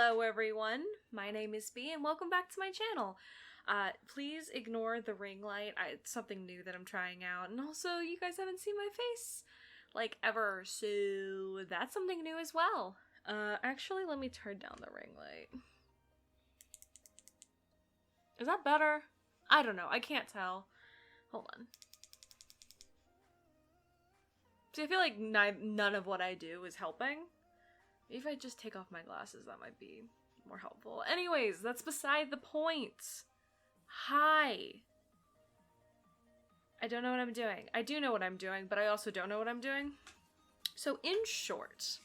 Hello everyone, my name is Bee and welcome back to my channel. Please ignore the ring light, it's something new that I'm trying out, and also you guys haven't seen my face like ever, so that's something new as well. Actually let me turn down the ring light. Is that better? I don't know, I can't tell. Hold on. See, I feel like none of what I do is helping. Maybe if I just take off my glasses, that might be more helpful. Anyways, that's beside the point. Hi. I don't know what I'm doing. I do know what I'm doing, but I also don't know what I'm doing. So in short,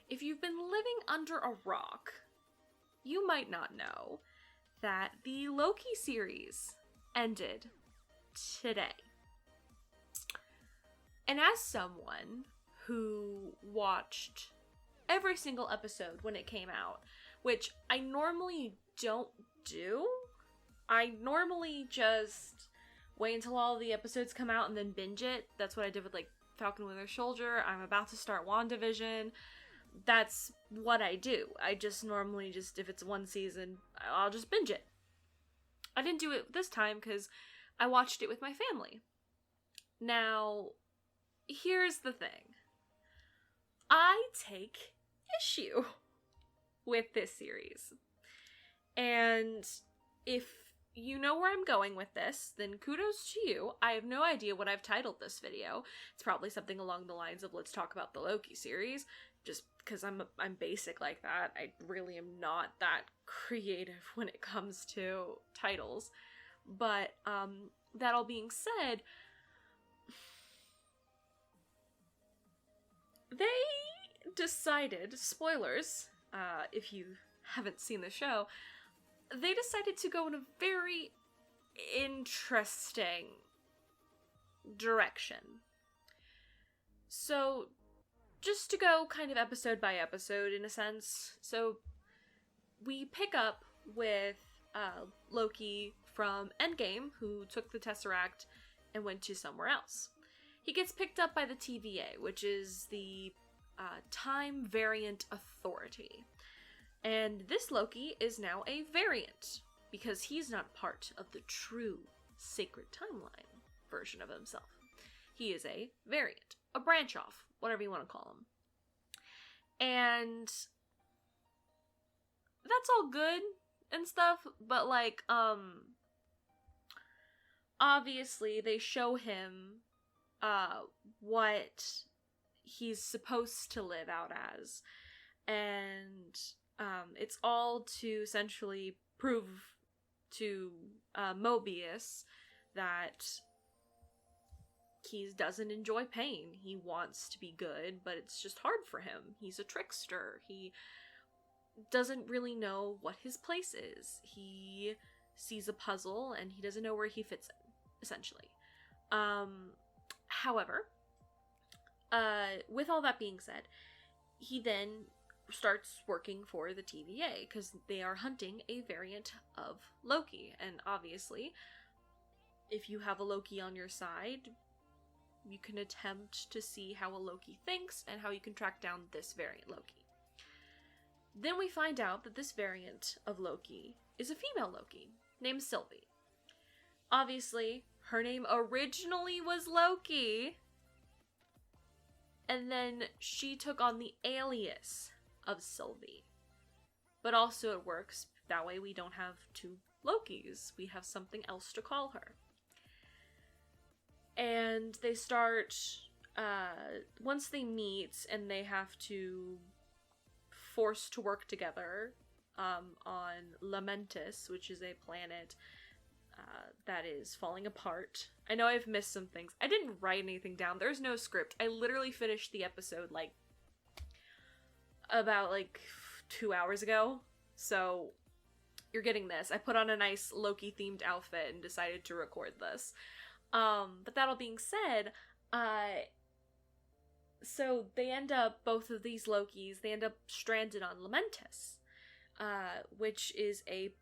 if you've been living under a rock, you might not know that the Loki series ended today. And as someone who watched every single episode when it came out, which I normally don't do. I normally just wait until all the episodes come out and then binge it. That's what I did with like Falcon Winter Soldier. I'm about to start WandaVision. That's what I do. I just normally if it's one season, I'll just binge it. I didn't do it this time because I watched it with my family. Now, here's the thing. I take issue with this series. And if you know where I'm going with this, then kudos to you. I have no idea what I've titled this video. It's probably something along the lines of let's talk about the Loki series, just because I'm basic like that. I really am not that creative when it comes to titles. But that all being said, they decided, spoilers, if you haven't seen the show, they decided to go in a very interesting direction. So, just to go kind of episode by episode in a sense, so we pick up with Loki from Endgame, who took the Tesseract and went to somewhere else. He gets picked up by the TVA, which is the Time Variant Authority. And this Loki is now a variant, because he's not part of the true sacred timeline version of himself. He is a variant, a branch off, whatever you want to call him. And that's all good and stuff, but like, obviously they show him what he's supposed to live out as, and it's all to essentially prove to Mobius that he doesn't enjoy pain. He wants to be good, but it's just hard for him. He's a trickster. He doesn't really know what his place is. He sees a puzzle and he doesn't know where he fits in, essentially. However, with all that being said, he then starts working for the TVA because they are hunting a variant of Loki. And obviously, if you have a Loki on your side, you can attempt to see how a Loki thinks and how you can track down this variant Loki. Then we find out that this variant of Loki is a female Loki named SILVIE. Obviously, her name originally was Loki, and then she took on the alias of SILVIE. But also it works, that way we don't have two Lokis, we have something else to call her. And they start, once they meet and they have to force to work together on Lamentis, which is a planet that is falling apart. I know I've missed some things. I didn't write anything down. There's no script. I literally finished the episode like about 2 hours ago. So you're getting this. I put on a nice Loki themed outfit and decided to record this. But that all being said, so they end up, both of these Lokis, they end up stranded on Lamentis, which is a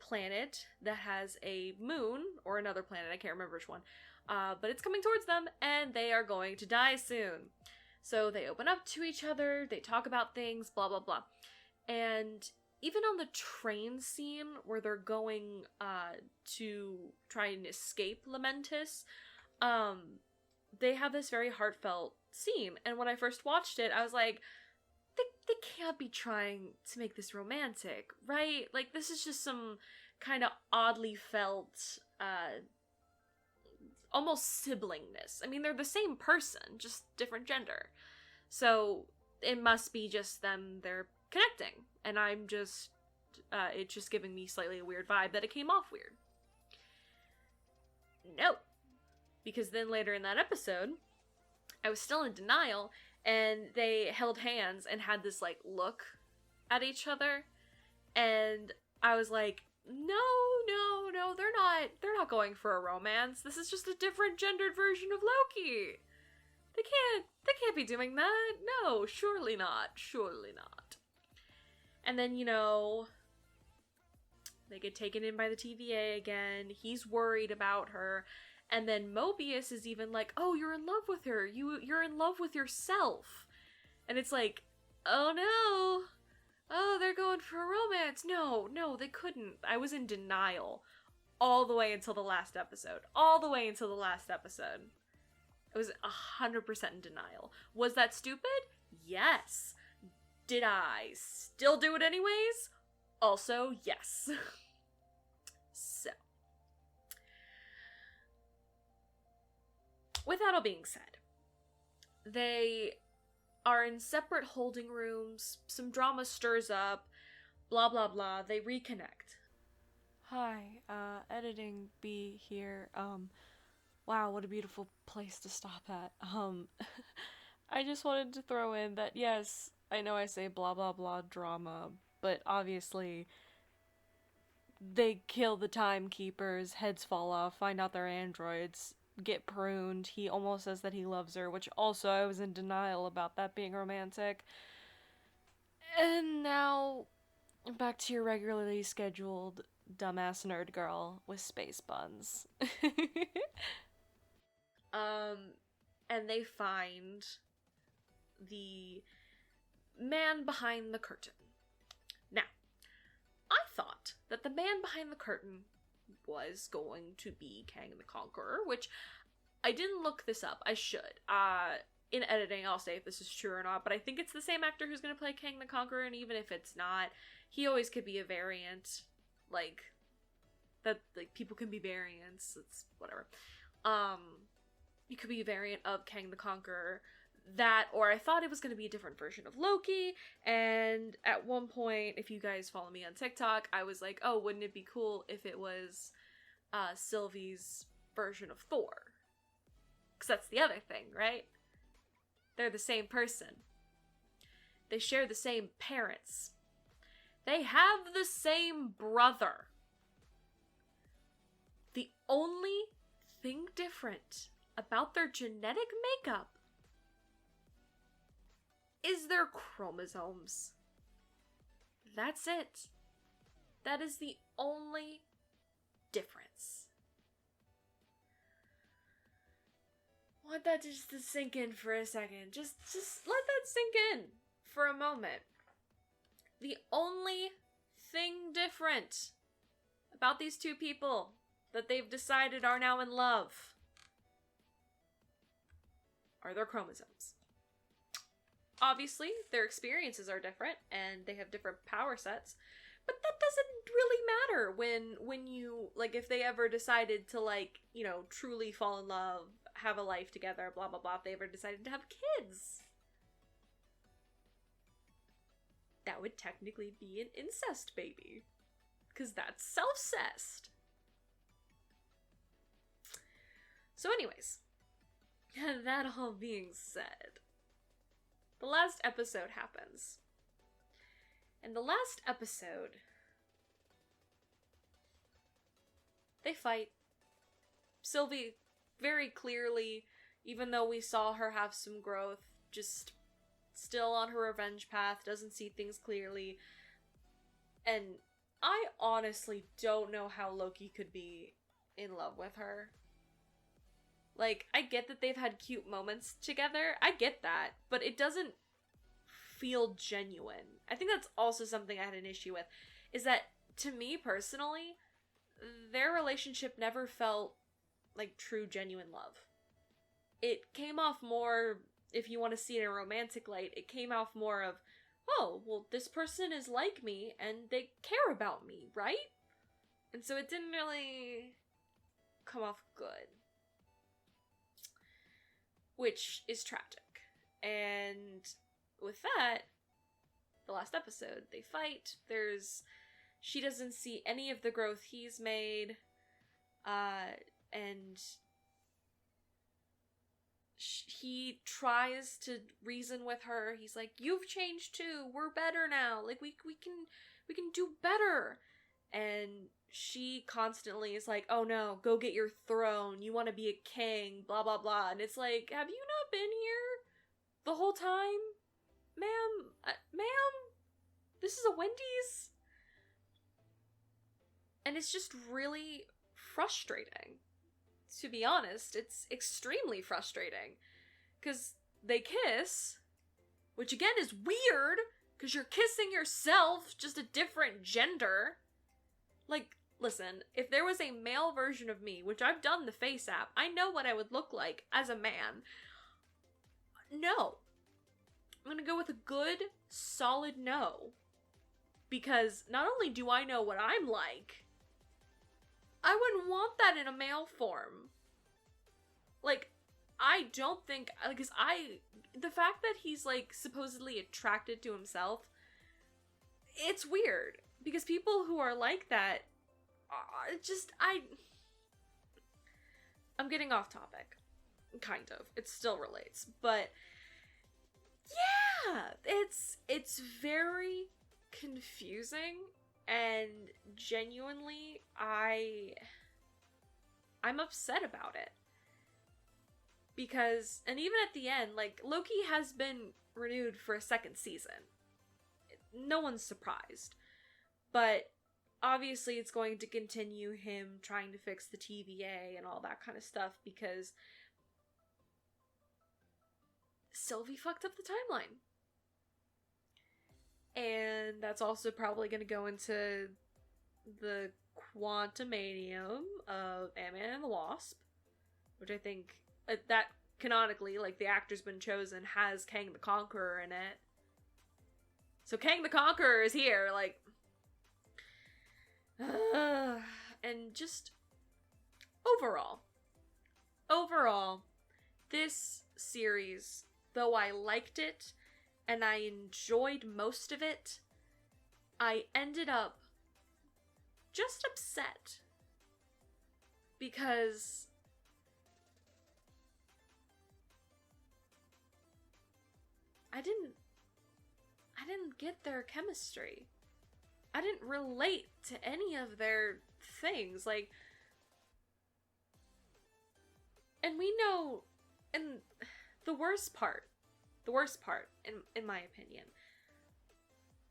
planet that has a moon, or another planet, I can't remember which one, but it's coming towards them, and they are going to die soon. So they open up to each other, they talk about things, blah blah blah. And even on the train scene where they're going to try and escape Lamentis, they have this very heartfelt scene. And when I first watched it, I was like, they can't be trying to make this romantic, right? Like, this is just some kind of oddly felt, almost siblingness. I mean, they're the same person, just different gender. So it must be just them, they're connecting. And I'm just, it's just giving me slightly a weird vibe that it came off weird. No. Because then later in that episode, I was still in denial, and they held hands and had this, like, look at each other. And I was like, no, they're not going for a romance. This is just a different gendered version of Loki. They can't be doing that. No, surely not. And then, you know, they get taken in by the TVA again. He's worried about her. And then Mobius is even like, oh, you're in love with her. You're in love with yourself. And it's like, oh no. Oh, they're going for a romance. No, they couldn't. I was in denial all the way until the last episode. I was 100% in denial. Was that stupid? Yes. Did I still do it anyways? Also, yes. So, with that all being said, they are in separate holding rooms, some drama stirs up, blah blah blah, they reconnect. Hi, editing B here. Wow, what a beautiful place to stop at. I just wanted to throw in that, yes, I know I say blah blah blah drama, but obviously they kill the timekeepers, heads fall off, find out they're androids, get pruned. He almost says that he loves her, which also I was in denial about that being romantic. And now, back to your regularly scheduled dumbass nerd girl with space buns. And they find the man behind the curtain. Now, I thought that the man behind the curtain was going to be Kang the Conqueror, which I didn't look this up. I should. In editing, I'll say if this is true or not, but I think it's the same actor who's going to play Kang the Conqueror, and even if it's not, he always could be a variant. Like, that, like, people can be variants. It's whatever. You could be a variant of Kang the Conqueror. That, or I thought it was going to be a different version of Loki, and at one point, if you guys follow me on TikTok, I was like, oh, wouldn't it be cool if it was SILVIE's version of Thor? Because that's the other thing, right? They're the same person. They share the same parents. They have the same brother. The only thing different about their genetic makeup is their chromosomes. That's it. That is the only difference. I want that just to sink in for a second. Just let that sink in for a moment. The only thing different about these two people that they've decided are now in love are their chromosomes. Obviously, their experiences are different, and they have different power sets, but that doesn't really matter when you, like, if they ever decided to, like, you know, truly fall in love, have a life together, blah, blah, blah, if they ever decided to have kids. That would technically be an incest baby, because that's self-cessed. So anyways, that all being said, the last episode happens. And the last episode, they fight. SILVIE very clearly, even though we saw her have some growth, just still on her revenge path, doesn't see things clearly. And I honestly don't know how Loki could be in love with her. Like, I get that they've had cute moments together. I get that. But it doesn't feel genuine. I think that's also something I had an issue with, is that, to me personally, their relationship never felt like true, genuine love. It came off more, if you want to see it in a romantic light, it came off more of, oh, well, this person is like me, and they care about me, right? And so it didn't really come off good. Which is tragic. And with that, the last episode, they fight. She doesn't see any of the growth he's made. And he tries to reason with her. He's like, you've changed too. We're better now. Like, we can do better. And she constantly is like, oh no, go get your throne. You want to be a king, blah, blah, blah. And it's like, have you not been here the whole time? Ma'am? This is a Wendy's? And it's just really frustrating. To be honest, it's extremely frustrating. Because they kiss, which again is weird, because you're kissing yourself, just a different gender. Like, listen, if there was a male version of me, which I've done the face app, I know what I would look like as a man. No. I'm gonna go with a good, solid no. Because not only do I know what I'm like, I wouldn't want that in a male form. Like, I don't think, because the fact that he's, like, supposedly attracted to himself, it's weird. Because people who are like that, I'm getting off topic. Kind of. It still relates. But, yeah! It's very confusing, and genuinely, I'm upset about it. Because, and even at the end, like, Loki has been renewed for a second season. No one's surprised. But obviously it's going to continue him trying to fix the TVA and all that kind of stuff, because SILVIE fucked up the timeline. And that's also probably going to go into the Quantumanium of Ant-Man and the Wasp, which I think that canonically, like, the actor's been chosen, has Kang the Conqueror in it. So Kang the Conqueror is here, like, and just overall, this series, though I liked it and I enjoyed most of it, I ended up just upset because I didn't get their chemistry. I didn't relate to any of their things, like, and we know, and the worst part, in my opinion,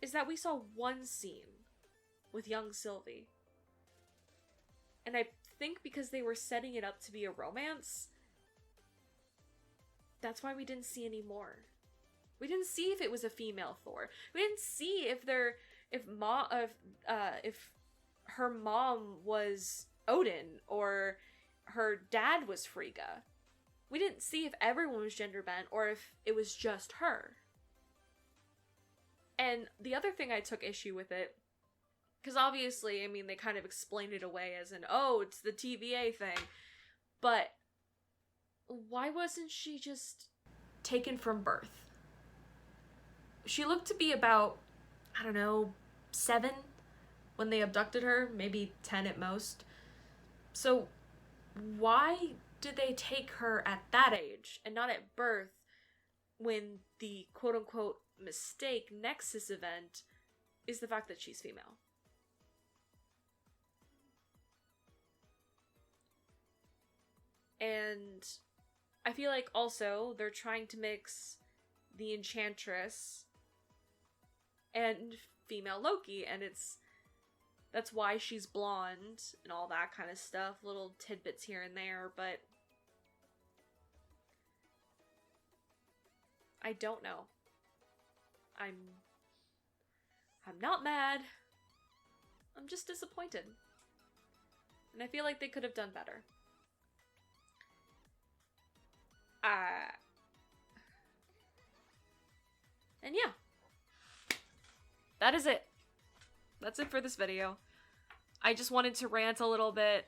is that we saw one scene with young SILVIE. And I think because they were setting it up to be a romance, that's why we didn't see any more. We didn't see if it was a female Thor. We didn't see if her mom was Odin or her dad was Frigga. We didn't see if everyone was gender bent or if it was just her. And the other thing I took issue with it, because obviously, I mean, they kind of explained it away as an, oh, it's the TVA thing, but why wasn't she just taken from birth? She looked to be about, I don't know, 7 when they abducted her, maybe 10 at most. So why did they take her at that age and not at birth, when the quote-unquote mistake Nexus event is the fact that she's female? And I feel like also they're trying to mix the Enchantress and female Loki, and that's why she's blonde and all that kind of stuff, little tidbits here and there, but I don't know. I'm not mad. I'm just disappointed. And I feel like they could have done better. And yeah. That is it. That's it for this video. I just wanted to rant a little bit.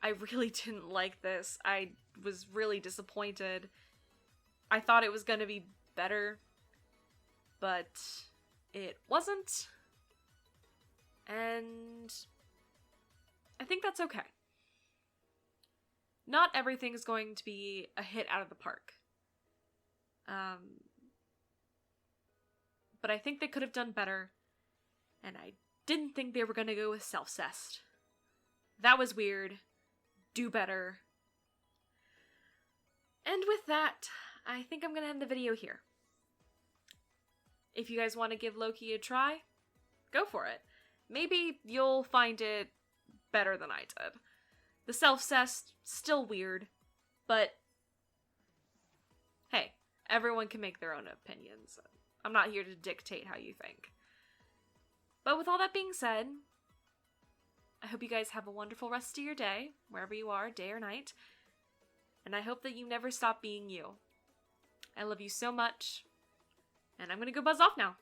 I really didn't like this. I was really disappointed. I thought it was going to be better, but it wasn't. And I think that's okay. Not everything is going to be a hit out of the park. But I think they could have done better, and I didn't think they were going to go with self-cessed. That was weird. Do better. And with that, I think I'm going to end the video here. If you guys want to give Loki a try, go for it. Maybe you'll find it better than I did. The self-cessed, still weird, but hey, everyone can make their own opinions. I'm not here to dictate how you think. But with all that being said, I hope you guys have a wonderful rest of your day, wherever you are, day or night. And I hope that you never stop being you. I love you so much. And I'm gonna go buzz off now.